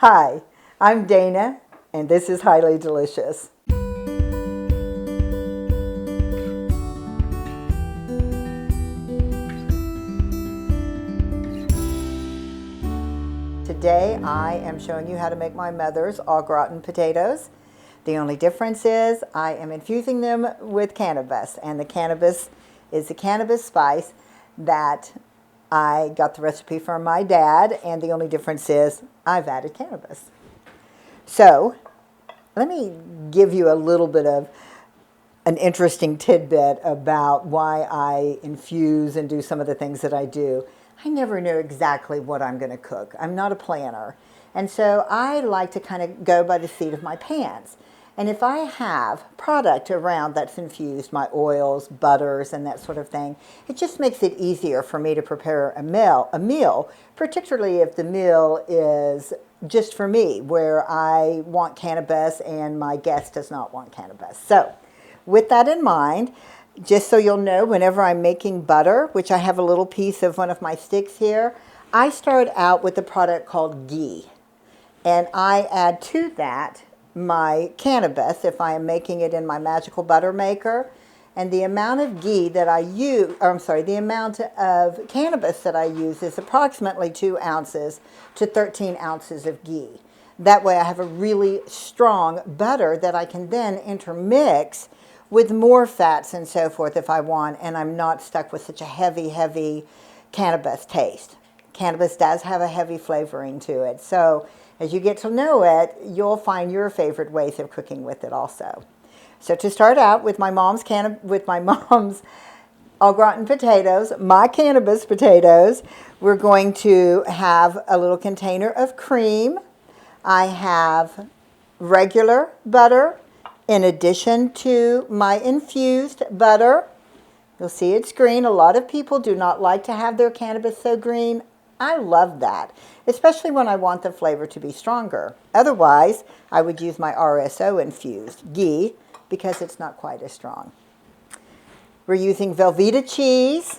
Hi, I'm Dana, and this is Highly Delicious. Today I am showing you how to make my mother's Au Gratin potatoes. The only difference is I am infusing them with cannabis, and the cannabis is the cannabis spice that I got the recipe from my dad, and the only difference is I've added cannabis. So let me give you a little bit of an interesting tidbit about why I infuse and do some of the things that I do. I never know exactly what I'm going to cook. I'm not a planner. And so I like to kind of go by the seat of my pants. And if I have product around that's infused, my oils, butters, and that sort of thing, it just makes it easier for me to prepare a meal, particularly if the meal is just for me, where I want cannabis and my guest does not want cannabis. So with that in mind, just so you'll know, whenever I'm making butter, which I have a little piece of one of my sticks here, I start out with a product called ghee. And I add to that my cannabis if I am making it in my magical butter maker. And the amount of ghee that I use, the amount of cannabis that I use is approximately 2 ounces to 13 ounces of ghee. That way I have a really strong butter that I can then intermix with more fats and so forth if I want, and I'm not stuck with such a heavy cannabis taste. Cannabis does have a heavy flavoring to it, so as you get to know it, you'll find your favorite ways of cooking with it also. So to start out with my mom's Au Gratin potatoes, my cannabis potatoes, we're going to have a little container of cream. I have regular butter in addition to my infused butter. You'll see it's green. A lot of people do not like to have their cannabis so green. I love that, especially when I want the flavor to be stronger. Otherwise, I would use my RSO infused ghee because it's not quite as strong. We're using Velveeta cheese.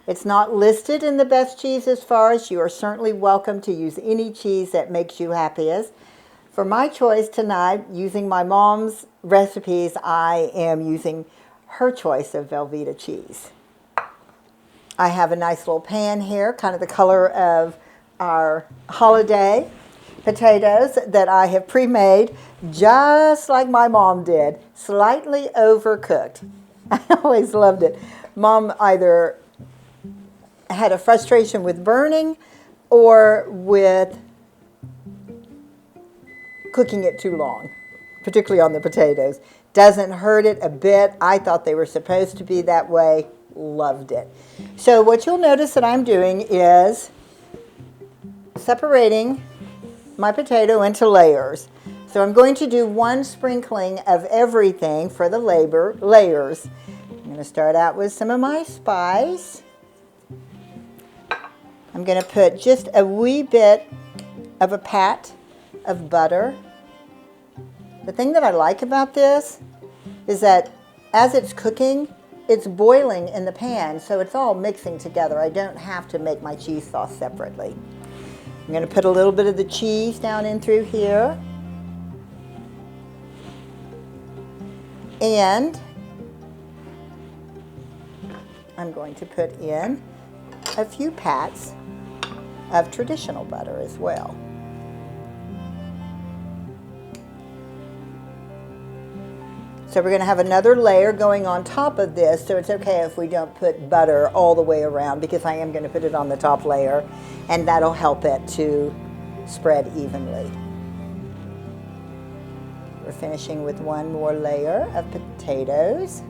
It's not listed in the best cheese as far as you are certainly welcome to use any cheese that makes you happiest. For my choice tonight, using my mom's recipes, I am using her choice of Velveeta cheese. I have a nice little pan here, kind of the color of our holiday potatoes that I have pre-made, just like my mom did, slightly overcooked. I always loved it. Mom either had a frustration with burning or with cooking it too long, particularly on the potatoes. Doesn't hurt it a bit. I thought they were supposed to be that way. Loved it. So what you'll notice that I'm doing is separating my potato into layers. So I'm going to do one sprinkling of everything for the layers. I'm going to start out with some of my spice. I'm going to put just a wee bit of a pat of butter. The thing that I like about this is that as it's cooking, it's boiling in the pan, so it's all mixing together. I don't have to make my cheese sauce separately. I'm going to put a little bit of the cheese down in through here. And I'm going to put in a few pats of traditional butter as well. So we're going to have another layer going on top of this, so it's okay if we don't put butter all the way around because I am going to put it on the top layer, and that'll help it to spread evenly. We're finishing with one more layer of potatoes.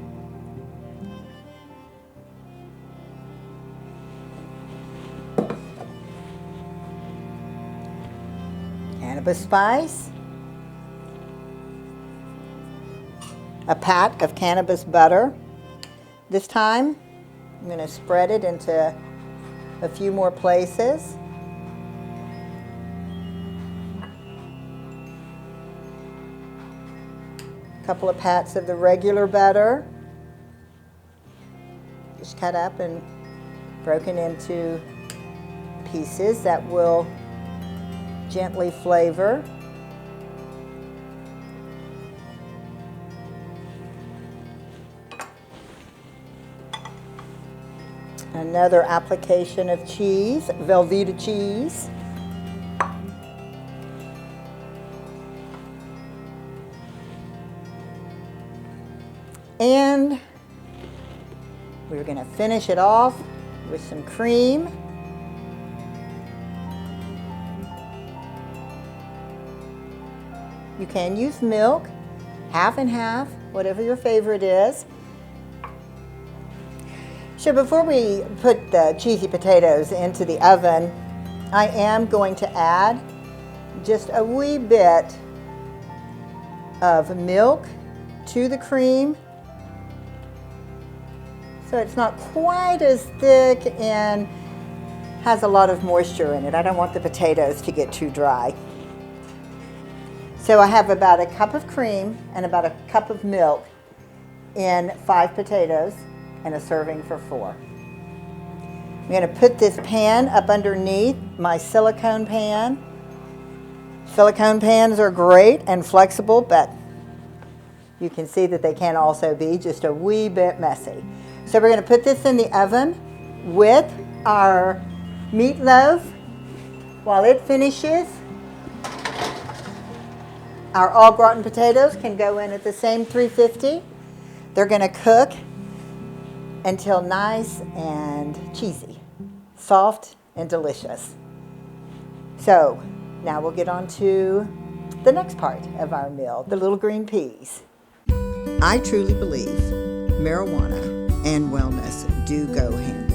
Cannabis spice. A pat of cannabis butter. This time, I'm going to spread it into a few more places. A couple of pats of the regular butter. Just cut up and broken into pieces that will gently flavor. Another application of cheese, Velveeta cheese. And we're going to finish it off with some cream. You can use milk, half and half, whatever your favorite is. So before we put the cheesy potatoes into the oven, I am going to add just a wee bit of milk to the cream, so it's not quite as thick and has a lot of moisture in it. I don't want the potatoes to get too dry. So I have about a cup of cream and about a cup of milk in 5 potatoes and a serving for 4. I'm going to put this pan up underneath my silicone pan. Silicone pans are great and flexible, but you can see that they can also be just a wee bit messy. So we're going to put this in the oven with our meatloaf. While it finishes, our Au Gratin potatoes can go in at the same 350. They're going to cook until nice and cheesy, soft and delicious. So now we'll get on to the next part of our meal, the little green peas. I truly believe marijuana and wellness do go hand in hand.